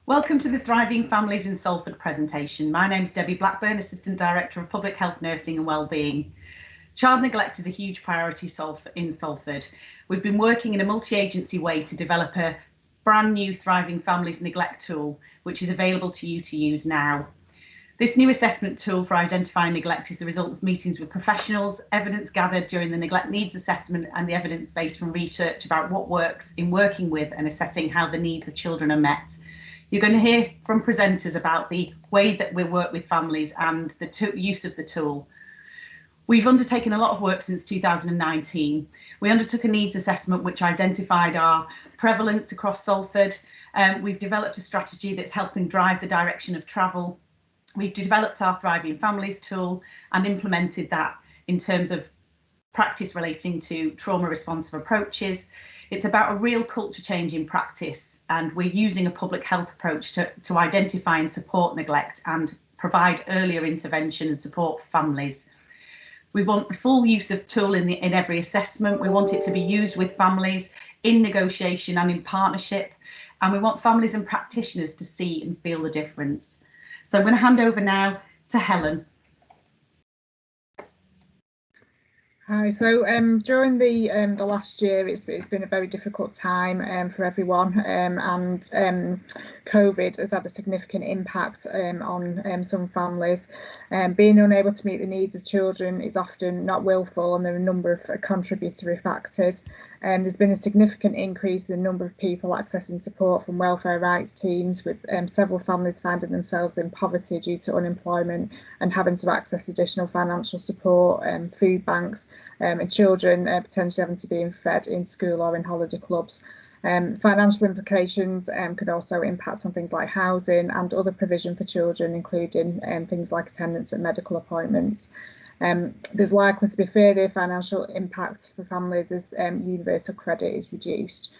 Welcome to the Thriving Families in Salford presentation. My name's Debbie Blackburn, Assistant Director of Public Health, Nursing and Wellbeing. Child neglect is a huge priority in Salford. We've been working in a multi-agency way to develop a brand new Thriving Families neglect tool, which is available to you to use now. This new assessment tool for identifying neglect is the result of meetings with professionals, evidence gathered during the neglect needs assessment, and the evidence based from research about what works in working with and assessing how the needs of children are met. You're going to hear from presenters about the way that we work with families and the use of the tool. We've undertaken a lot of work since 2019. We undertook a needs assessment which identified our prevalence across Salford. We've developed a strategy that's helping drive the direction of travel. We've developed our Thriving Families tool and implemented that in terms of practice relating to trauma responsive approaches. It's about a real culture change in practice, and we're using a public health approach to identify and support neglect and provide earlier intervention and support for families. We want the full use of tool in every assessment. We want it to be used with families in negotiation and in partnership, and we want families and practitioners to see and feel the difference. So I'm going to hand over now to Helen. Hi. So during the last year, it's been a very difficult time for everyone, and COVID has had a significant impact on some families. Being unable to meet the needs of children is often not willful, and there are a number of contributory factors. There's been a significant increase in the number of people accessing support from welfare rights teams, with several families finding themselves in poverty due to unemployment and having to access additional financial support, food banks, and children potentially having to be fed in school or in holiday clubs. Financial implications could also impact on things like housing and other provision for children, including things like attendance at medical appointments. There's likely to be further financial impacts for families as universal credit is reduced.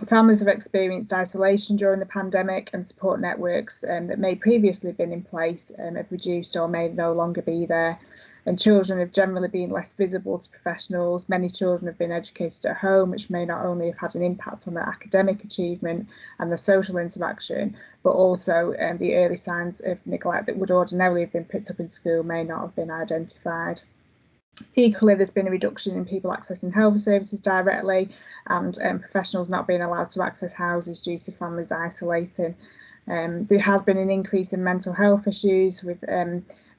Families have experienced isolation during the pandemic, and support networks that may previously have been in place have reduced or may no longer be there. And children have generally been less visible to professionals. Many children have been educated at home, which may not only have had an impact on their academic achievement and the social interaction, but also the early signs of neglect that would ordinarily have been picked up in school may not have been identified. Equally, there's been a reduction in people accessing health services directly, and professionals not being allowed to access houses due to families isolating. There has been an increase in mental health issues, with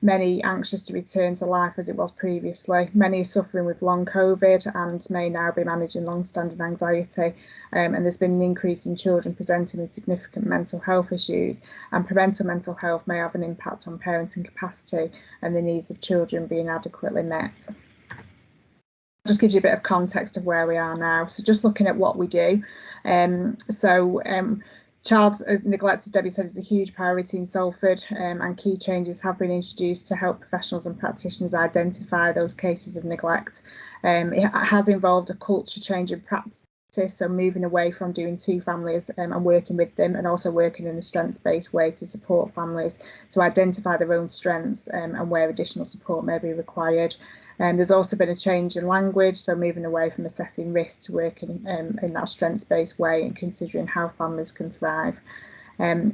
many anxious to return to life as it was previously. Many are suffering with long COVID and may now be managing long-standing anxiety. And there's been an increase in children presenting with significant mental health issues, and parental mental health may have an impact on parenting capacity and the needs of children being adequately met. Just gives you a bit of context of where we are now. So just looking at what we do. Child neglect, as Debbie said, is a huge priority in Salford, and key changes have been introduced to help professionals and practitioners identify those cases of neglect. It has involved a culture change in practice, so moving away from doing two families and working with them, and also working in a strengths-based way to support families to identify their own strengths and where additional support may be required. There's also been a change in language, so moving away from assessing risk to working in that strengths-based way and considering how families can thrive.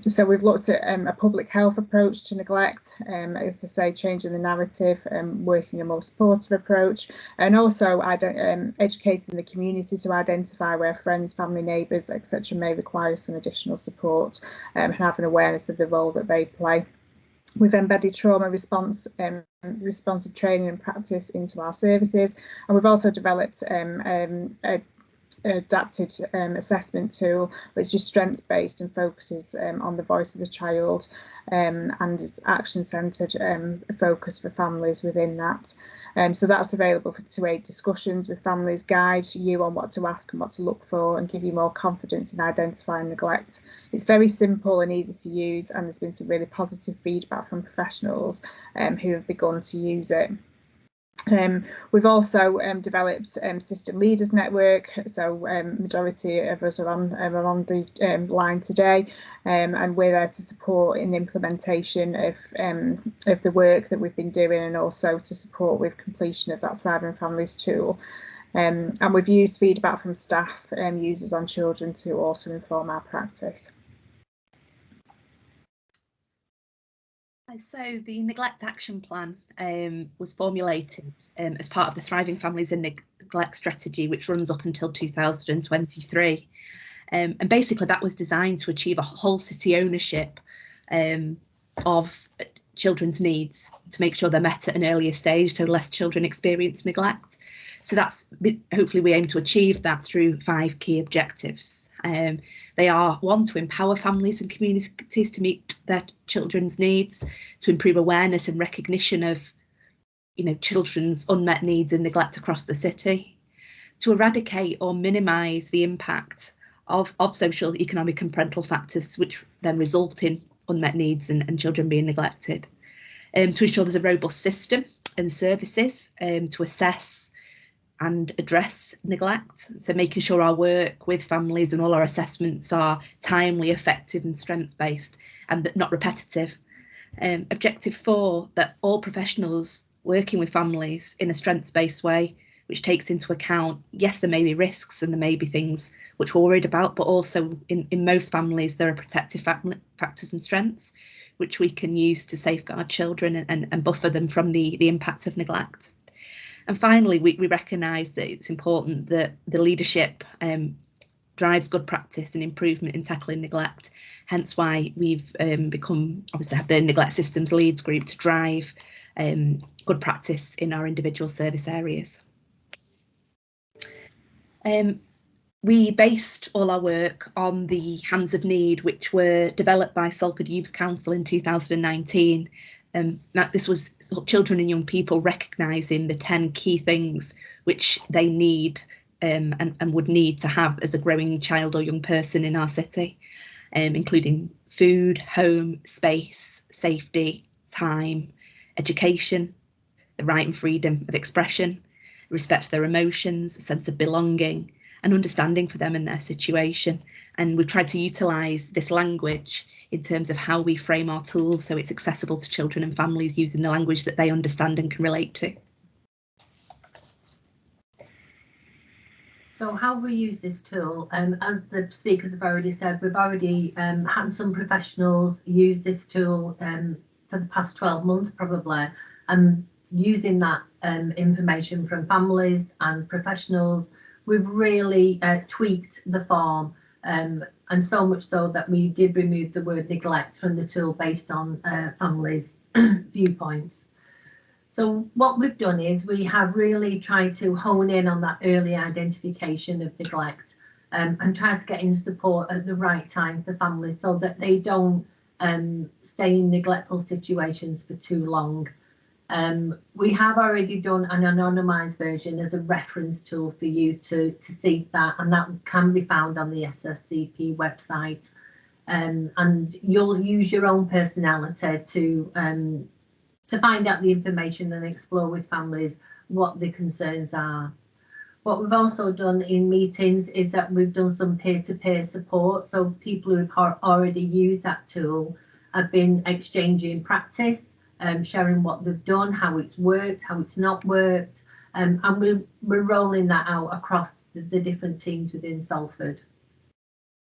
So we've looked at a public health approach to neglect, as I say, changing the narrative, working a more supportive approach, and also educating the community to identify where friends, family, neighbours, etc. may require some additional support, and have an awareness of the role that they play. We've embedded trauma responsive training and practice into our services, and we've also developed adapted assessment tool which is strengths based and focuses on the voice of the child, and is action centred focus for families within that. So that's available to aid discussions with families, guide you on what to ask and what to look for, and give you more confidence in identifying neglect. It's very simple and easy to use, and there's been some really positive feedback from professionals who have begun to use it. We've also developed System Leaders Network, so majority of us are on the line today, and we're there to support in the implementation of the work that we've been doing, and also to support with completion of that Thriving Families tool. And we've used feedback from staff and users on children to also inform our practice. So the Neglect Action Plan was formulated as part of the Thriving Families and Neglect Strategy, which runs up until 2023. And basically that was designed to achieve a whole city ownership of children's needs, to make sure they're met at an earlier stage so less children experience neglect. So that's, hopefully we aim to achieve that through 5 key objectives. They are: 1, to empower families and communities to meet their children's needs, to improve awareness and recognition of children's unmet needs and neglect across the city, to eradicate or minimise the impact of social, economic and parental factors which then result in unmet needs and children being neglected, to ensure there's a robust system and services to assess and address neglect. So making sure our work with families and all our assessments are timely, effective and strengths-based and not repetitive. Objective 4, that all professionals working with families in a strengths-based way, which takes into account, yes, there may be risks and there may be things which we're worried about, but also in most families there are protective factors and strengths which we can use to safeguard children and buffer them from the impact of neglect. And finally, we recognise that it's important that the leadership drives good practice and improvement in tackling neglect. Hence why we've obviously have the Neglect Systems Leads group to drive good practice in our individual service areas. We based all our work on the Hands of Need, which were developed by Salford Youth Council in 2019. This was children and young people recognising the 10 key things which they need and would need to have as a growing child or young person in our city, including food, home, space, safety, time, education, the right and freedom of expression, respect for their emotions, a sense of belonging, and understanding for them and their situation. And we've tried to utilise this language in terms of how we frame our tools so it's accessible to children and families using the language that they understand and can relate to. So how we use this tool, as the speakers have already said, we've already had some professionals use this tool for the past 12 months probably, and using that information from families and professionals, we've really tweaked the form, and so much so that we did remove the word neglect from the tool based on families' viewpoints. So what we've done is we have really tried to hone in on that early identification of neglect, and try to get in support at the right time for families so that they don't stay in neglectful situations for too long. We have already done an anonymised version as a reference tool for you to see that, and that can be found on the SSCP website. And you'll use your own personality to find out the information and explore with families what the concerns are. What we've also done in meetings is that we've done some peer-to-peer support. So people who've already used that tool have been exchanging practice, sharing what they've done, how it's worked, how it's not worked, and we're rolling that out across the different teams within Salford.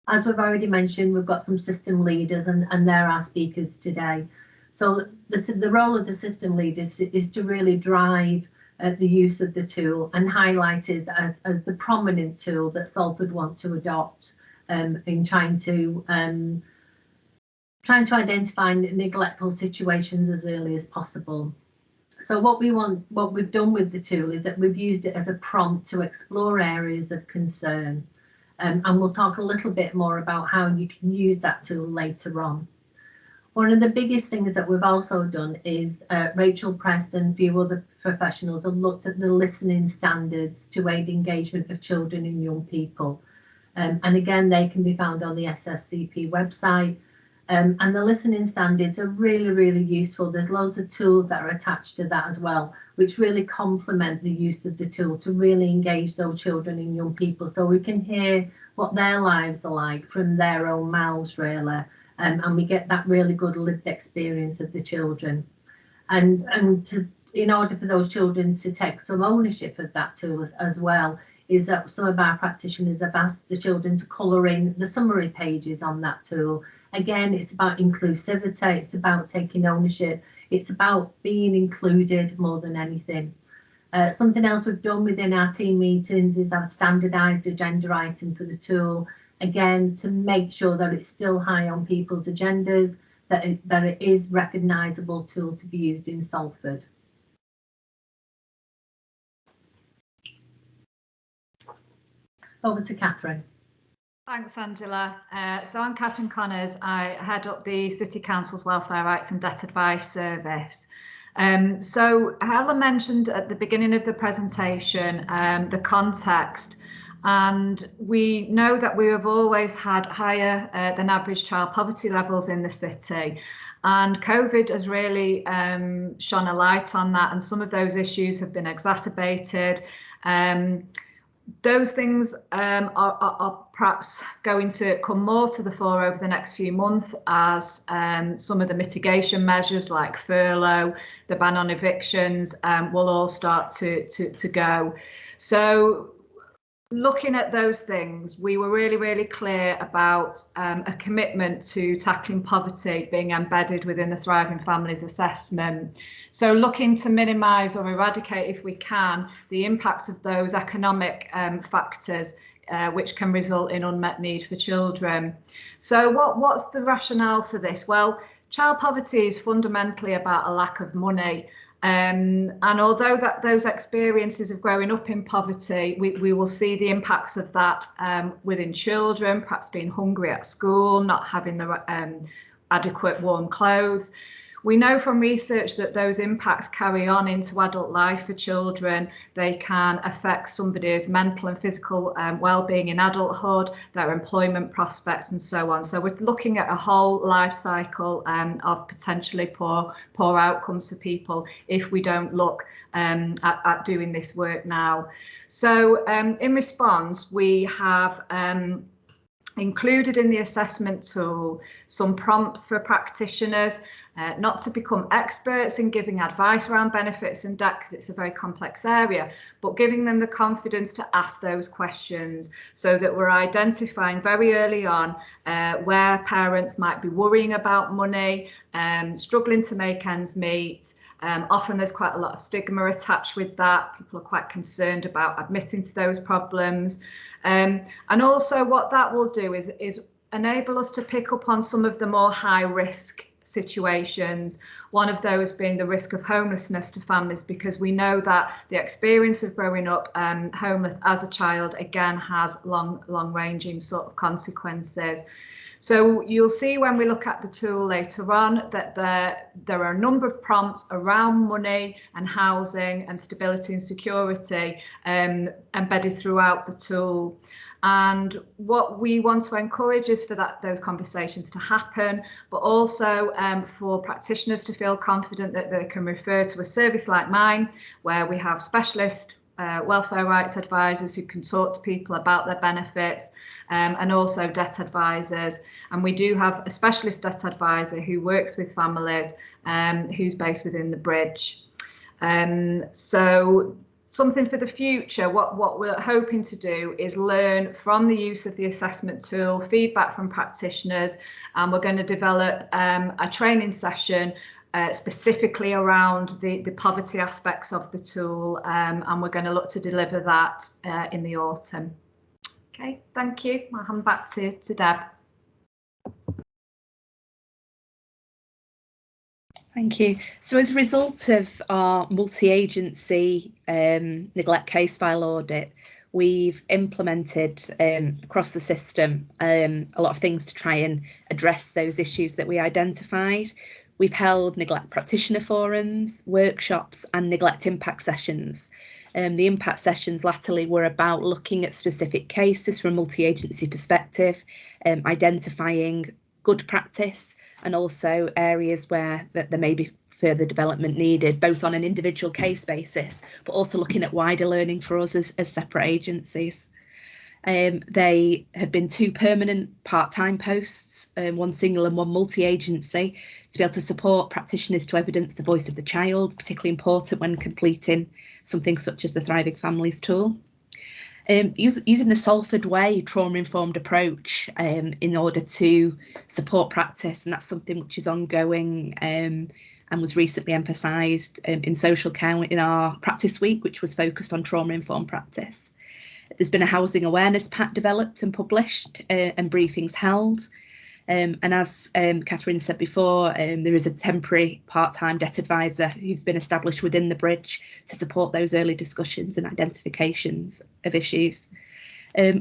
As we've already mentioned, we've got some system leaders and they're our speakers today. So the role of the system leaders is to really drive the use of the tool and highlight it as the prominent tool that Salford want to adopt in trying to identify neglectful situations as early as possible. So what we've done with the tool is that we've used it as a prompt to explore areas of concern, and we'll talk a little bit more about how you can use that tool later on. One of the biggest things that we've also done is Rachel Preston and a few other professionals have looked at the listening standards to aid engagement of children and young people. And again, they can be found on the SSCP website. And the listening standards are really, really useful. There's loads of tools that are attached to that as well, which really complement the use of the tool to really engage those children and young people so we can hear what their lives are like from their own mouths, really. And we get that really good lived experience of the children. And in order for those children to take some ownership of that tool as well, is that some of our practitioners have asked the children to colour in the summary pages on that tool Again, it's about inclusivity, it's about taking ownership, it's about being included more than anything. Something else we've done within our team meetings is I've standardised agenda item for the tool, again, to make sure that it's still high on people's agendas, that it is recognisable tool to be used in Salford. Over to Catherine. Thanks, Angela. So I'm Catherine Connors. I head up the City Council's Welfare Rights and Debt Advice Service. So Helen mentioned at the beginning of the presentation the context, and we know that we have always had higher than average child poverty levels in the city, and COVID has really shone a light on that, and some of those issues have been exacerbated. Those things are perhaps going to come more to the fore over the next few months as some of the mitigation measures like furlough, the ban on evictions will all start to go. So looking at those things, we were really clear about a commitment to tackling poverty being embedded within the Thriving Families assessment. So looking to minimise or eradicate, if we can, the impacts of those economic factors which can result in unmet need for children. So what's the rationale for this? Well, child poverty is fundamentally about a lack of money. And although those experiences of growing up in poverty, we will see the impacts of that within children, perhaps being hungry at school, not having the adequate warm clothes. We know from research that those impacts carry on into adult life for children. They can affect somebody's mental and physical well-being in adulthood, their employment prospects and so on. So we're looking at a whole life cycle of potentially poor outcomes for people if we don't look at doing this work now. So in response, we have included in the assessment tool some prompts for practitioners, not to become experts in giving advice around benefits and debt because it's a very complex area, but giving them the confidence to ask those questions so that we're identifying very early on where parents might be worrying about money, struggling to make ends meet. Often there's quite a lot of stigma attached with that. People are quite concerned about admitting to those problems. And also what that will do is enable us to pick up on some of the more high risk situations, one of those being the risk of homelessness to families, because we know that the experience of growing up homeless as a child again has long-ranging sort of consequences. So you'll see when we look at the tool later on that there are a number of prompts around money and housing and stability and security embedded throughout the tool. And what we want to encourage is for those conversations to happen, but also for practitioners to feel confident that they can refer to a service like mine, where we have specialist welfare rights advisors who can talk to people about their benefits, and also debt advisors. And we do have a specialist debt advisor who works with families, who's based within the Bridge. So something for the future, what we're hoping to do is learn from the use of the assessment tool, feedback from practitioners, and we're going to develop a training session specifically around the poverty aspects of the tool, and we're going to look to deliver that in the autumn. Okay, thank you. I'll hand back to Deb. Thank you. So as a result of our multi-agency neglect case file audit, we've implemented across the system a lot of things to try and address those issues that we identified. We've held neglect practitioner forums, workshops and neglect impact sessions. The impact sessions latterly were about looking at specific cases from a multi-agency perspective, identifying good practice and also areas where there may be further development needed, both on an individual case basis, but also looking at wider learning for us as separate agencies. They have been 2 permanent part-time posts, one single and one multi-agency, to be able to support practitioners to evidence the voice of the child, particularly important when completing something such as the Thriving Families tool. Using the Salford Way trauma-informed approach in order to support practice, and that's something which is ongoing and was recently emphasised in social care in our practice week, which was focused on trauma-informed practice. There's been a housing awareness pack developed and published and briefings held. And as Catherine said before, there is a temporary part-time debt advisor who's been established within the bridge to support those early discussions and identifications of issues.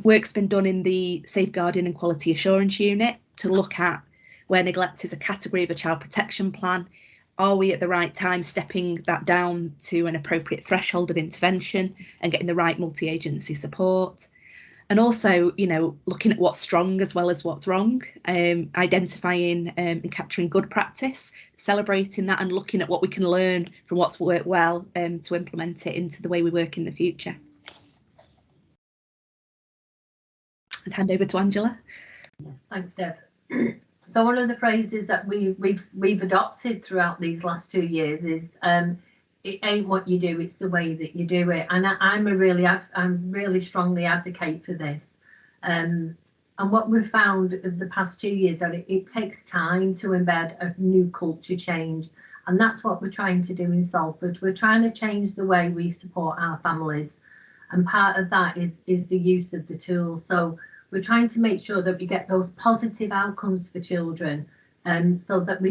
Work's been done in the Safeguarding and Quality Assurance Unit to look at where neglect is a category of a child protection plan. Are we at the right time stepping that down to an appropriate threshold of intervention and getting the right multi-agency support? And also, you know, looking at what's strong as well as what's wrong, identifying and capturing good practice, celebrating that and looking at what we can learn from what's worked well to implement it into the way we work in the future. I'd hand over to Angela. Thanks, Deb. So one of the phrases that we've adopted throughout these last 2 years is it ain't what you do, it's the way that you do it. And I'm really strongly advocate for this. And what we've found in the past 2 years that it takes time to embed a new culture change. And that's what we're trying to do in Salford. We're trying to change the way we support our families. And part of that is the use of the tools. So we're trying to make sure that we get those positive outcomes for children, so that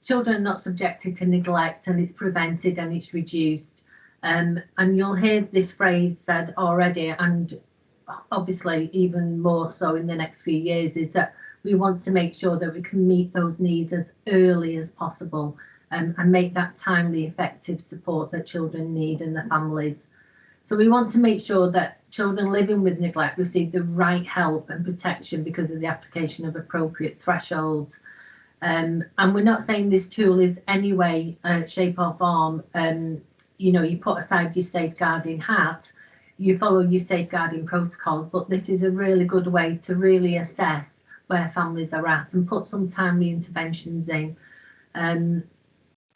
children are not subjected to neglect, and it's prevented and it's reduced. And you'll hear this phrase said already, and obviously even more so in the next few years, is that we want to make sure that we can meet those needs as early as possible, and make that timely, effective support that children need and their families. So we want to make sure that children living with neglect receive the right help and protection because of the application of appropriate thresholds. And we're not saying this tool is any way, shape or form, you know, you put aside your safeguarding hat, you follow your safeguarding protocols, but this is a really good way to really assess where families are at and put some timely interventions in.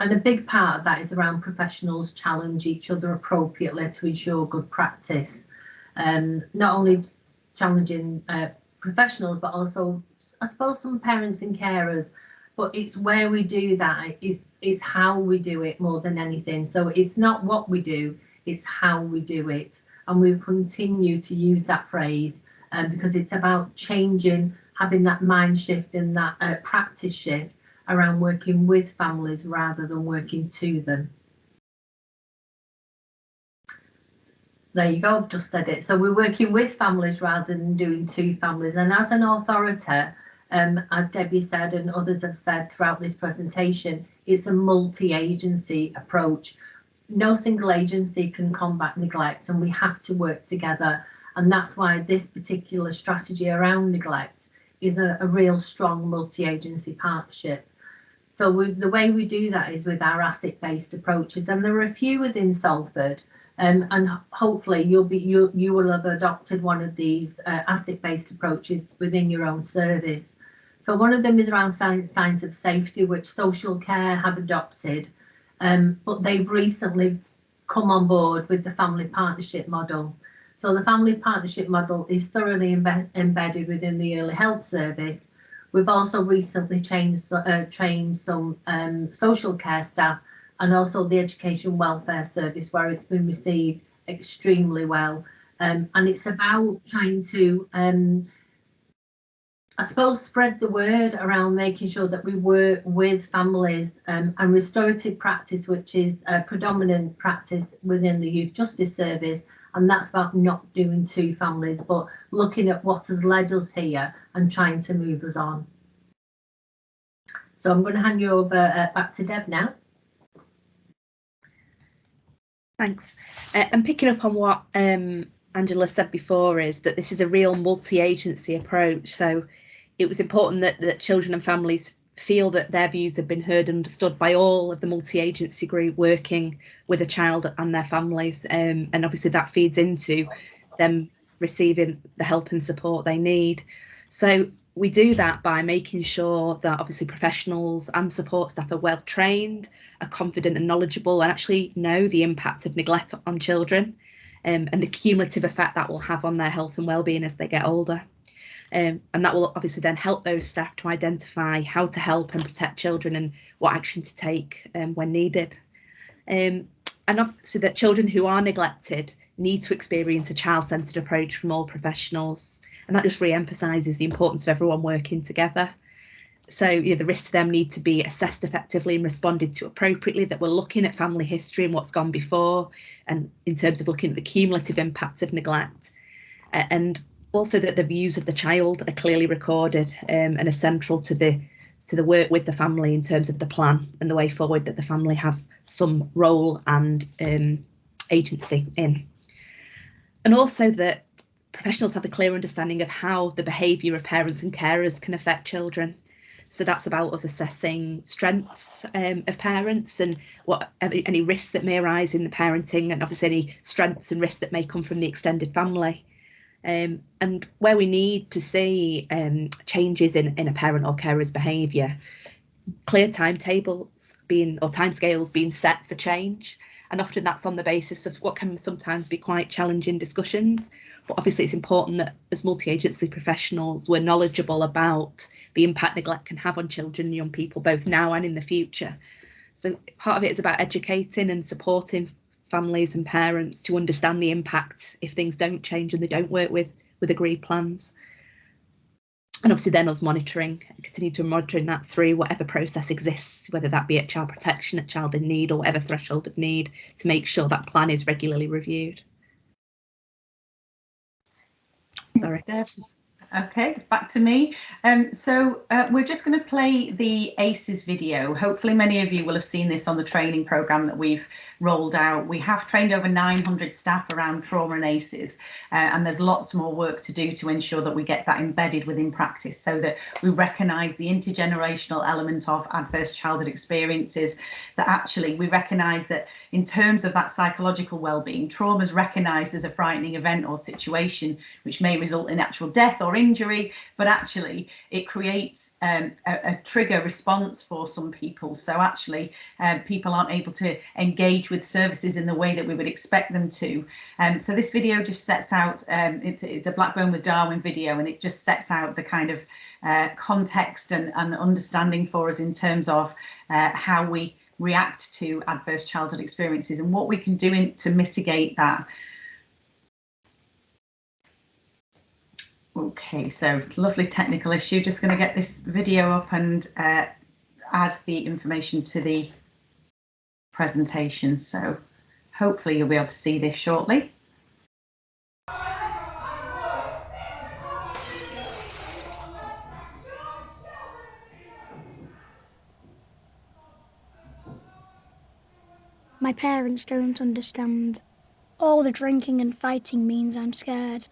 And a big part of that is around professionals challenge each other appropriately to ensure good practice. Not only challenging professionals, but also, I suppose, some parents and carers. But it's where we do that, is how we do it more than anything. So it's not what we do, it's how we do it. And we'll continue to use that phrase because it's about changing, having that mind shift and that practice shift around working with families rather than working to them. There you go, just said it. So we're working with families rather than doing to families. And as an authority, as Debbie said and others have said throughout this presentation, it's a multi-agency approach. No single agency can combat neglect, and we have to work together. And that's why this particular strategy around neglect is a real strong multi-agency partnership. So the way we do that is with our asset-based approaches, and there are a few within Salford, and hopefully you will have adopted one of these asset-based approaches within your own service. So one of them is around signs of safety, which social care have adopted, but they've recently come on board with the family partnership model. So the family partnership model is thoroughly embedded within the early help service. We've also recently trained some social care staff and also the education welfare service, where it's been received extremely well. And it's about trying to, I suppose, spread the word around making sure that we work with families, and restorative practice, which is a predominant practice within the Youth Justice Service. And that's about not doing to families, but looking at what has led us here and trying to move us on. So I'm going to hand you over back to Deb now. Thanks. And picking up on what Angela said before, is that this is a real multi-agency approach. So it was important that children and families feel that their views have been heard and understood by all of the multi-agency group working with a child and their families, and obviously that feeds into them receiving the help and support they need. So we do that by making sure that obviously professionals and support staff are well trained, are confident and knowledgeable, and actually know the impact of neglect on children. and the cumulative effect that will have on their health and well-being as they get older. And that will obviously then help those staff to identify how to help and protect children and what action to take when needed. And obviously that children who are neglected need to experience a child-centred approach from all professionals, and that just re-emphasises the importance of everyone working together. So the risks to them need to be assessed effectively and responded to appropriately, that we're looking at family history and what's gone before, and in terms of looking at the cumulative impacts of neglect, and also that the views of the child are clearly recorded and are central to the work with the family in terms of the plan and the way forward that the family have some role and agency in. And also that professionals have a clear understanding of how the behaviour of parents and carers can affect children. So that's about us assessing strengths of parents and any risks that may arise in the parenting, and obviously any strengths and risks that may come from the extended family. And where we need to see changes in a parent or carer's behaviour, clear timescales being set for change. And often that's on the basis of what can sometimes be quite challenging discussions. But obviously it's important that as multi-agency professionals, we're knowledgeable about the impact neglect can have on children and young people, both now and in the future. So part of it is about educating and supporting families and parents to understand the impact if things don't change and they don't work with agreed plans. And obviously then us continue to monitoring that through whatever process exists, whether that be at child protection, at child in need, or whatever threshold of need, to make sure that plan is regularly reviewed. Sorry. Okay, back to me. So we're just going to play the ACEs video. Hopefully many of you will have seen this on the training programme that we've rolled out. We have trained over 900 staff around trauma and ACEs, and there's lots more work to do to ensure that we get that embedded within practice, so that we recognise the intergenerational element of adverse childhood experiences, that actually we recognise that in terms of that psychological well-being, trauma is recognised as a frightening event or situation which may result in actual death or injury, but actually it creates a trigger response for some people. So actually people aren't able to engage with services in the way that we would expect them to. So this video just sets out, it's a Blackburn with Darwin video, and it just sets out the kind of context and understanding for us in terms of how we react to adverse childhood experiences and what we can do to mitigate that. Okay, so lovely technical issue. Just going to get this video up and add the information to the presentation. So hopefully you'll be able to see this shortly. My parents don't understand. All the drinking and fighting means I'm scared.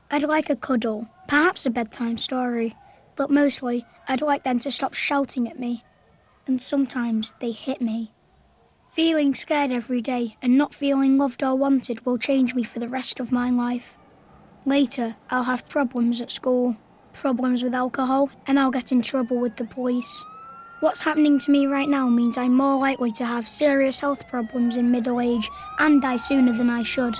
I'd like a cuddle, perhaps a bedtime story, but mostly I'd like them to stop shouting at me. And sometimes they hit me. Feeling scared every day and not feeling loved or wanted will change me for the rest of my life. Later, I'll have problems at school, problems with alcohol, and I'll get in trouble with the police. What's happening to me right now means I'm more likely to have serious health problems in middle age and die sooner than I should.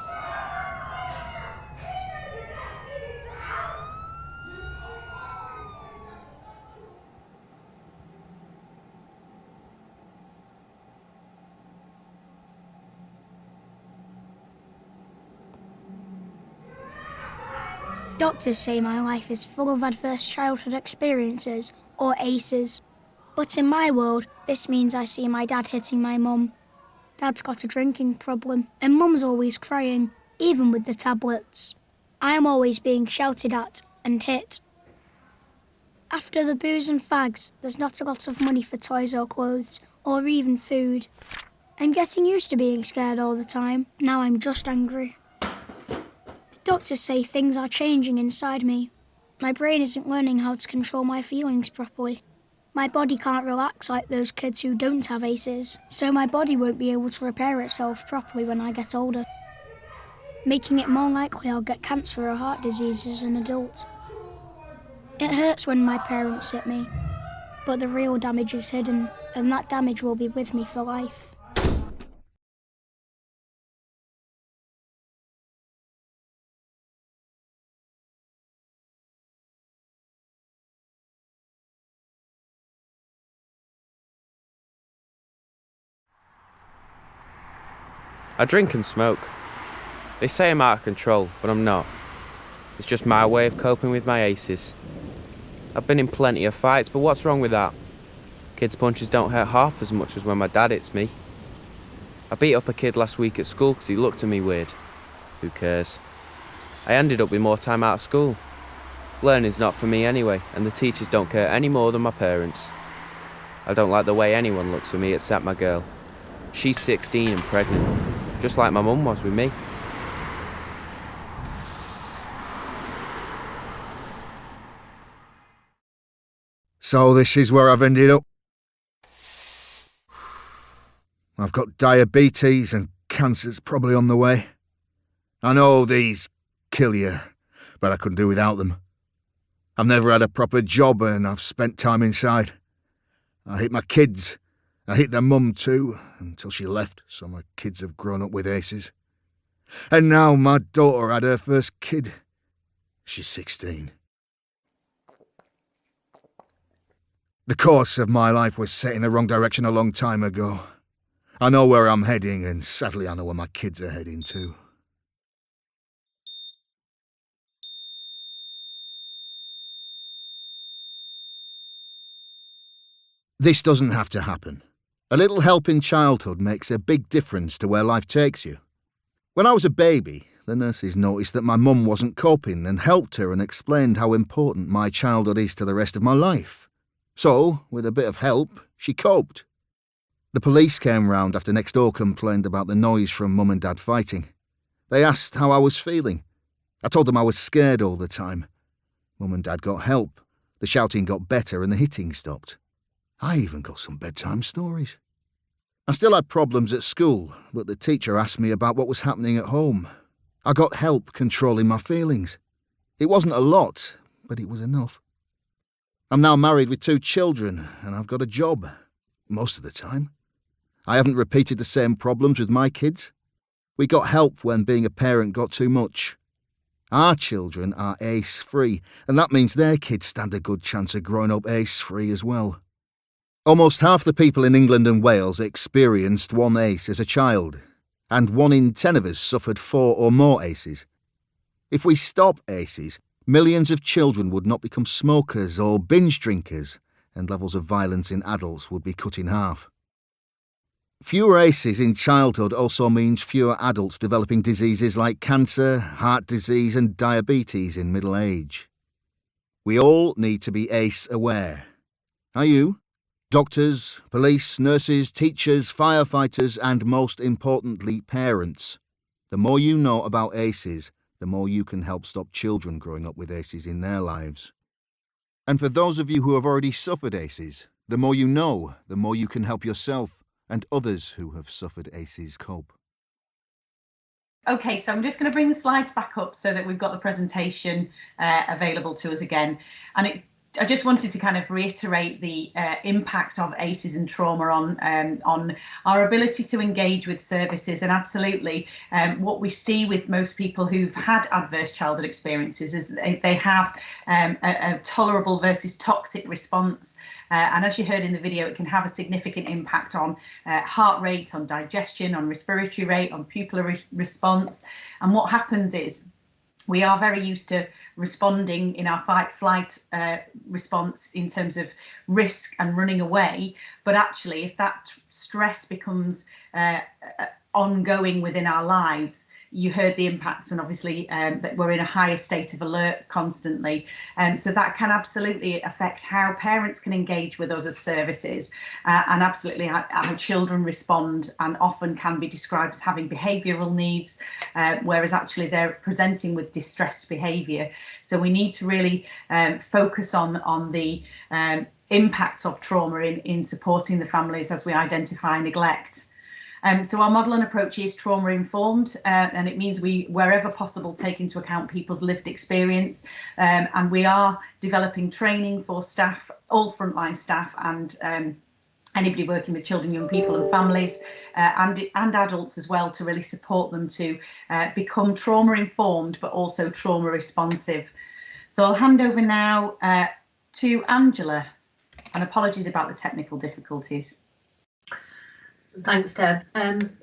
Doctors say my life is full of adverse childhood experiences, or ACEs. But in my world, this means I see my dad hitting my mum. Dad's got a drinking problem, and mum's always crying, even with the tablets. I am always being shouted at and hit. After the booze and fags, there's not a lot of money for toys or clothes, or even food. I'm getting used to being scared all the time. Now I'm just angry. The doctors say things are changing inside me. My brain isn't learning how to control my feelings properly. My body can't relax like those kids who don't have ACEs, so my body won't be able to repair itself properly when I get older, making it more likely I'll get cancer or heart disease as an adult. It hurts when my parents hit me, but the real damage is hidden, and that damage will be with me for life. I drink and smoke. They say I'm out of control, but I'm not. It's just my way of coping with my aces. I've been in plenty of fights, but what's wrong with that? Kids' punches don't hurt half as much as when my dad hits me. I beat up a kid last week at school because he looked at me weird. Who cares? I ended up with more time out of school. Learning's not for me anyway, and the teachers don't care any more than my parents. I don't like the way anyone looks at me except my girl. She's 16 and pregnant, just like my mum was with me. So this is where I've ended up. I've got diabetes and cancer's probably on the way. I know these kill you, but I couldn't do without them. I've never had a proper job and I've spent time inside. I hate my kids. I hate their mum too, until she left, so my kids have grown up with aces. And now my daughter had her first kid. She's 16. The course of my life was set in the wrong direction a long time ago. I know where I'm heading, and sadly I know where my kids are heading too. This doesn't have to happen. A little help in childhood makes a big difference to where life takes you. When I was a baby, the nurses noticed that my mum wasn't coping and helped her and explained how important my childhood is to the rest of my life. So, with a bit of help, she coped. The police came round after next door complained about the noise from Mum and Dad fighting. They asked how I was feeling. I told them I was scared all the time. Mum and Dad got help. The shouting got better and the hitting stopped. I even got some bedtime stories. I still had problems at school, but the teacher asked me about what was happening at home. I got help controlling my feelings. It wasn't a lot, but it was enough. I'm now married with 2 children, and I've got a job, most of the time. I haven't repeated the same problems with my kids. We got help when being a parent got too much. Our children are ace-free, and that means their kids stand a good chance of growing up ace-free as well. Almost half the people in England and Wales experienced 1 ace as a child, and 1 in 10 of us suffered 4 or more aces. If we stop aces, millions of children would not become smokers or binge drinkers, and levels of violence in adults would be cut in half. Fewer aces in childhood also means fewer adults developing diseases like cancer, heart disease and diabetes in middle age. We all need to be ace aware. Are you? Doctors, police, nurses, teachers, firefighters and most importantly parents. The more you know about aces, the more you can help stop children growing up with aces in their lives. And for those of you who have already suffered aces, the more you know, the more you can help yourself and others who have suffered aces cope. Okay, so I'm just going to bring the slides back up so that we've got the presentation available to us again. And I just wanted to kind of reiterate the impact of ACEs and trauma on our ability to engage with services. And absolutely, what we see with most people who've had adverse childhood experiences is they have a tolerable versus toxic response. And as you heard in the video, it can have a significant impact on heart rate, on digestion, on respiratory rate, on pupillary response. And what happens is, we are very used to responding in our fight-flight response in terms of risk and running away. But actually, if that stress becomes ongoing within our lives, you heard the impacts, and obviously that we're in a higher state of alert constantly. So that can absolutely affect how parents can engage with us as services, and absolutely how children respond, and often can be described as having behavioural needs, whereas actually they're presenting with distressed behaviour. So we need to really focus on the impacts of trauma in supporting the families as we identify neglect. So our model and approach is trauma informed, and it means we, wherever possible, take into account people's lived experience, and we are developing training for staff, all frontline staff, and anybody working with children, young people and families, and adults as well, to really support them to become trauma informed but also trauma responsive. So I'll hand over now to Angela, and apologies about the technical difficulties. Thanks, Deb.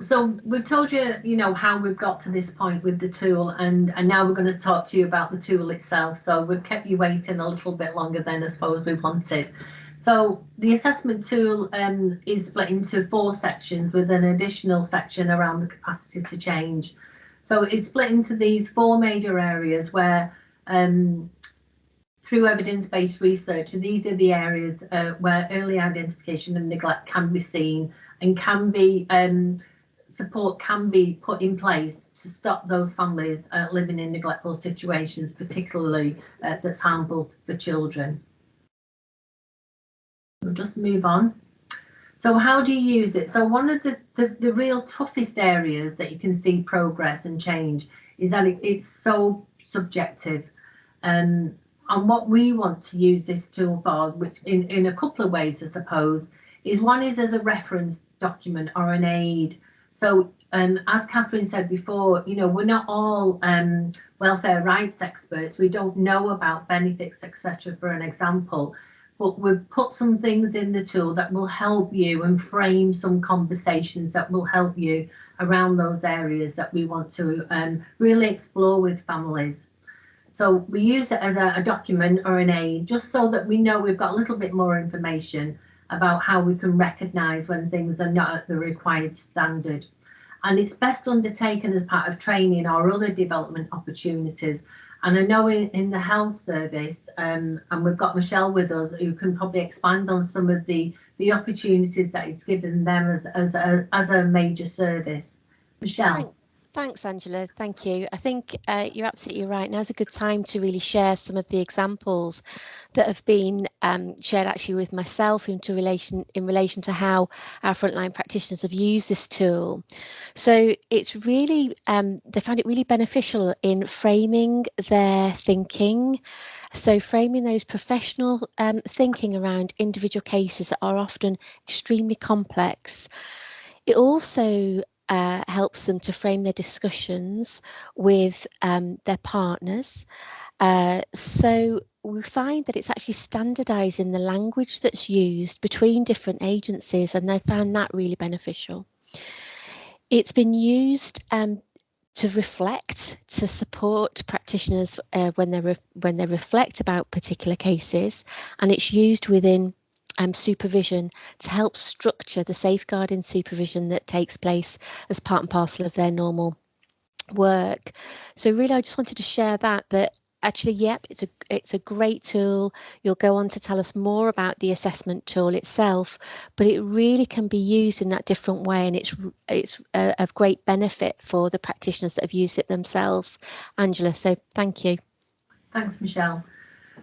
So we've told you, how we've got to this point with the tool, and now we're going to talk to you about the tool itself. So we've kept you waiting a little bit longer than I suppose we wanted. So the assessment tool is split into 4 sections with an additional section around the capacity to change. So it's split into these 4 major areas where through evidence-based research, these are the areas where early identification of neglect can be seen and can be support can be put in place to stop those families living in neglectful situations, particularly that's harmful for children. We'll just move on. So how do you use it? So one of the real toughest areas that you can see progress and change is that it's so subjective. And what we want to use this tool for, which in a couple of ways, I suppose, is one is as a reference document or an aid. So as Catherine said before, we're not all welfare rights experts. We don't know about benefits, etc., for an example. But we've put some things in the tool that will help you and frame some conversations that will help you around those areas that we want to really explore with families. So we use it as a document or an aid, just so that we know we've got a little bit more information about how we can recognise when things are not at the required standard. And it's best undertaken as part of training or other development opportunities. And I know in the health service, and we've got Michelle with us, who can probably expand on some of the opportunities that it's given them as a major service. Michelle. Thanks, Angela. Thank you. I think you're absolutely right. Now's a good time to really share some of the examples that have been shared actually with myself in relation to how our frontline practitioners have used this tool. So it's really, they found it really beneficial in framing their thinking. So framing those professional thinking around individual cases that are often extremely complex. It also helps them to frame their discussions with their partners. So we find that it's actually standardising the language that's used between different agencies, and they found that really beneficial. It's been used to reflect, to support practitioners when they reflect about particular cases, and it's used within supervision to help structure the safeguarding supervision that takes place as part and parcel of their normal work. So really, I just wanted to share that actually, yep, it's a great tool. You'll go on to tell us more about the assessment tool itself, but it really can be used in that different way, and it's of great benefit for the practitioners that have used it themselves. Angela, so thank you. Thanks, Michelle.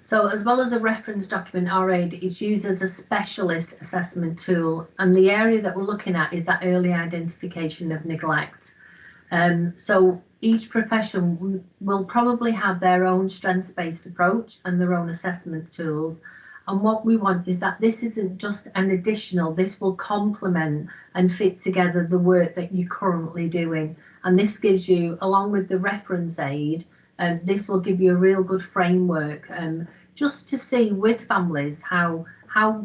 So as well as a reference document or aid, it's used as a specialist assessment tool, and the area that we're looking at is that early identification of neglect. So each profession will probably have their own strengths-based approach and their own assessment tools. And what we want is that this isn't just an additional, this will complement and fit together the work that you're currently doing. And this gives you, along with the reference aid, this will give you a real good framework just to see with families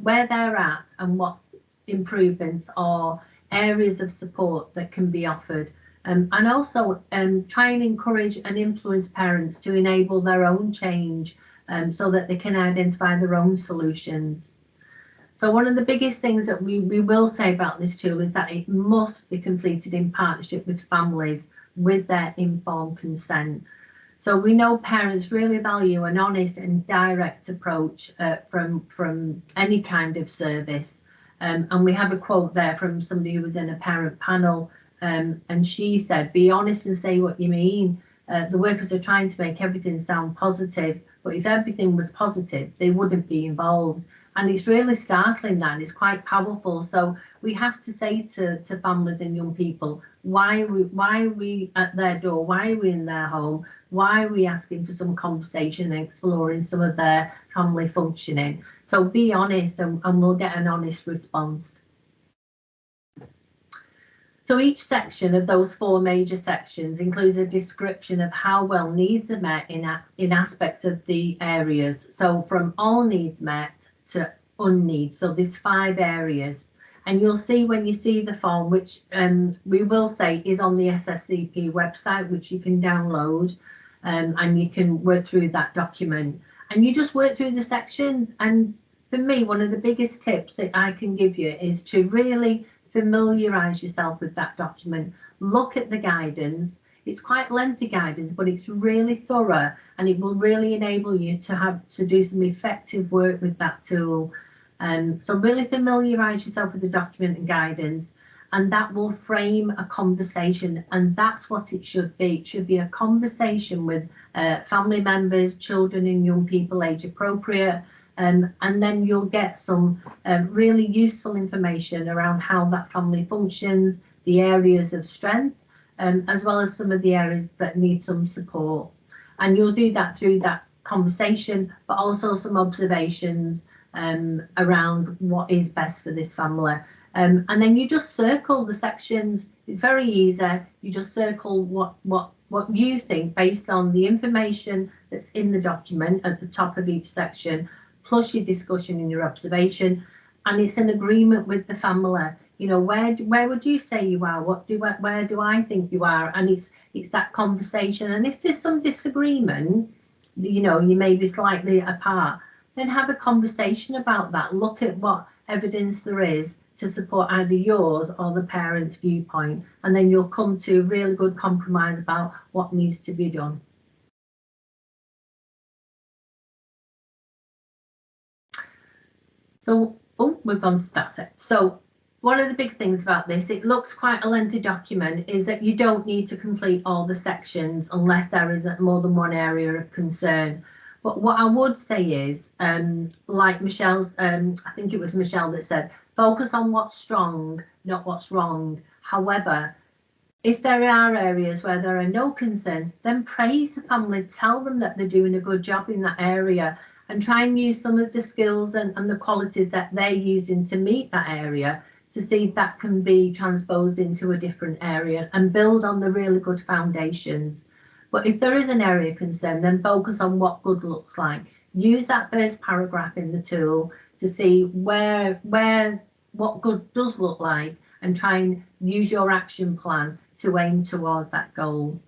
where they're at and what improvements or areas of support that can be offered. And also try and encourage and influence parents to enable their own change so that they can identify their own solutions. So one of the biggest things that we will say about this tool is that it must be completed in partnership with families with their informed consent. So we know parents really value an honest and direct approach from any kind of service. And we have a quote there from somebody who was in a parent panel, and she said, "Be honest and say what you mean. The workers are trying to make everything sound positive, but if everything was positive, they wouldn't be involved." And it's really startling, that it's quite powerful. So we have to say to families and young people, why are we at their door? Why are we in their home? Why are we asking for some conversation and exploring some of their family functioning? So be honest, and we'll get an honest response. So each section of those 4 major sections includes a description of how well needs are met in aspects of the areas. So from all needs met to unneeds. So there's 5 areas. And you'll see when you see the form, which we will say is on the SSCP website, which you can download, and you can work through that document. And you just work through the sections. And for me, one of the biggest tips that I can give you is to really familiarise yourself with that document. Look at the guidance. It's quite lengthy guidance, but it's really thorough, and it will really enable you to do some effective work with that tool. So really familiarise yourself with the document and guidance, and that will frame a conversation, and that's what it should be. It should be a conversation with family members, children and young people age appropriate, and then you'll get some really useful information around how that family functions, the areas of strength, as well as some of the areas that need some support. And you'll do that through that conversation, but also some observations around what is best for this family. And then you just circle the sections. It's very easy. You just circle what you think based on the information that's in the document at the top of each section, plus your discussion and your observation. And it's an agreement with the family. You know, where would you say you are? Where do I think you are? And it's that conversation. And if there's some disagreement, you know, you may be slightly apart, then have a conversation about that. Look at what evidence there is to support either yours or the parent's viewpoint, and then you'll come to a really good compromise about what needs to be done. So, we've gone to that's it. So one of the big things about this, it looks quite a lengthy document, is that you don't need to complete all the sections unless there is more than one area of concern. But what I would say is, like Michelle's, I think it was Michelle that said, focus on what's strong, not what's wrong. However, if there are areas where there are no concerns, then praise the family, tell them that they're doing a good job in that area, and try and use some of the skills and the qualities that they're using to meet that area, to see if that can be transposed into a different area and build on the really good foundations. But if there is an area of concern, then focus on what good looks like. Use that first paragraph in the tool to see what good does look like, and try and use your action plan to aim towards that goal.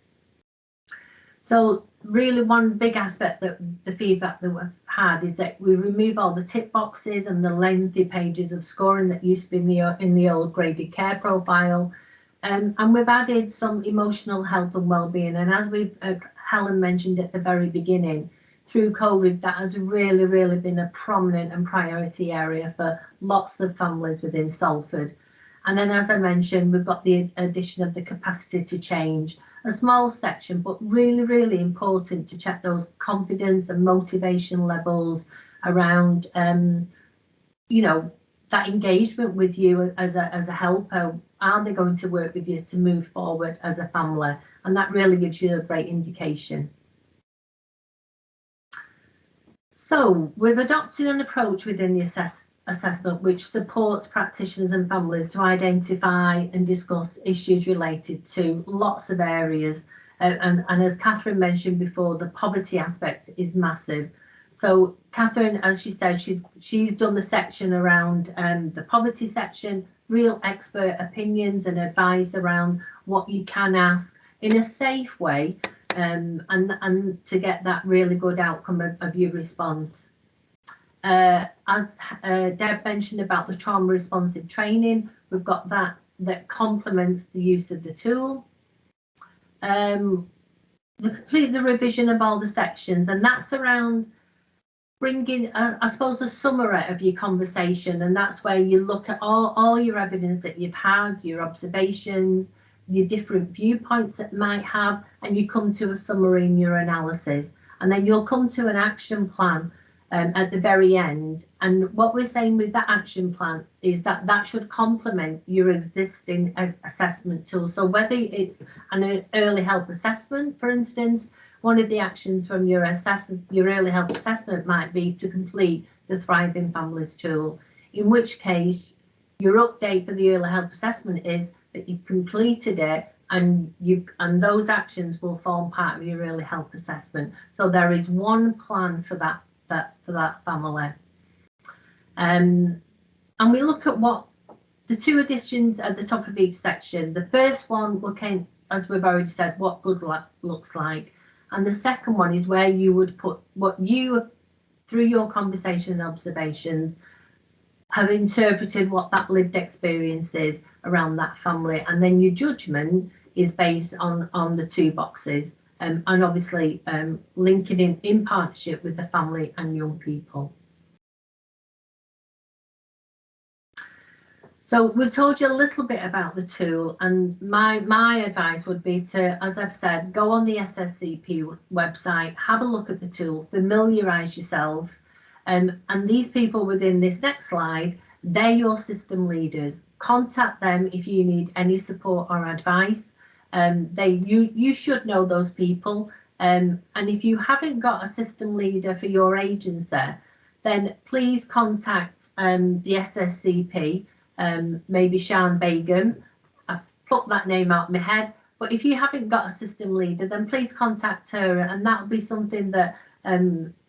So really one big aspect that the feedback that we've had is that we remove all the tick boxes and the lengthy pages of scoring that used to be in the old graded care profile. And we've added some emotional health and well-being. And as Helen mentioned at the very beginning, through COVID, that has really been a prominent and priority area for lots of families within Salford. And then, as I mentioned, we've got the addition of the capacity to change, a small section, but really important to check those confidence and motivation levels around, you know, that engagement with you as a helper. Are they going to work with you to move forward as a family? And that really gives you a great indication. So we've adopted an approach within the assessment which supports practitioners and families to identify and discuss issues related to lots of areas. And as Catherine mentioned before, the poverty aspect is massive. So Catherine, as she said, she's done the section around the poverty section, real expert opinions and advice around what you can ask in a safe way, and to get that really good outcome of your response. As Deb mentioned about the trauma responsive training, we've got that complements the use of the tool. Complete the revision of all the sections, and that's around bringing, I suppose, a summary of your conversation, and that's where you look at all your evidence that you've had, your observations, your different viewpoints that might have, and you come to a summary in your analysis, and then you'll come to an action plan at the very end. And what we're saying with that action plan is that that should complement your existing assessment tool. So whether it's an early help assessment, for instance, one of the actions from your early help assessment might be to complete the Thriving Families tool, in which case your update for the early help assessment is that you've completed it, and those actions will form part of your early help assessment. So there is one plan for that family. And we look at what the two additions at the top of each section. The first one looking, as we've already said, what good looks like. And the second one is where you would put what you, through your conversation and observations, have interpreted what that lived experience is around that family. And then your judgment is based on the two boxes, and obviously linking in partnership with the family and young people. So we've told you a little bit about the tool, and my advice would be to, as I've said, go on the SSCP website, have a look at the tool, familiarise yourself, and these people within this next slide, they're your system leaders. Contact them if you need any support or advice. You should know those people, and if you haven't got a system leader for your agency, then please contact the SSCP. Maybe Shan Begum. I plucked that name out of my head, but if you haven't got a system leader, then please contact her, and that'll be something that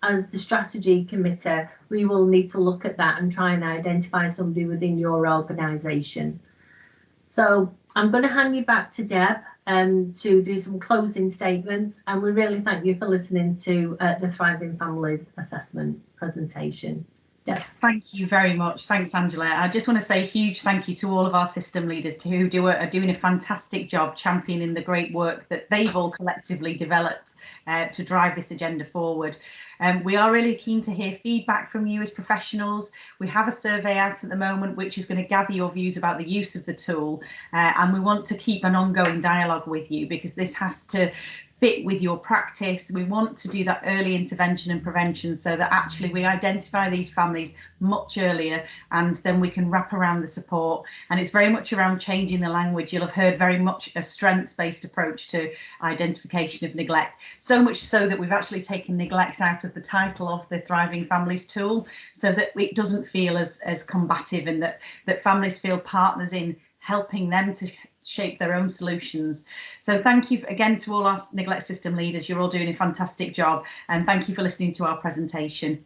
as the strategy committee we will need to look at that and try and identify somebody within your organisation. So I'm going to hand you back to Deb to do some closing statements, and we really thank you for listening to the Thriving Families Assessment presentation. Yeah. Thank you very much. Thanks, Angela. I just want to say a huge thank you to all of our system leaders who are doing a fantastic job championing the great work that they've all collectively developed to drive this agenda forward. We are really keen to hear feedback from you as professionals. We have a survey out at the moment which is going to gather your views about the use of the tool, and we want to keep an ongoing dialogue with you because this has to fit with your practice. We want to do that early intervention and prevention so that actually we identify these families much earlier, and then we can wrap around the support. And it's very much around changing the language. You'll have heard very much a strengths-based approach to identification of neglect, so much so that we've actually taken neglect out of the title of the Thriving Families tool so that it doesn't feel as combative, and that families feel partners in helping them to shape their own solutions. So thank you again to all our neglect system leaders. You're all doing a fantastic job, and thank you for listening to our presentation.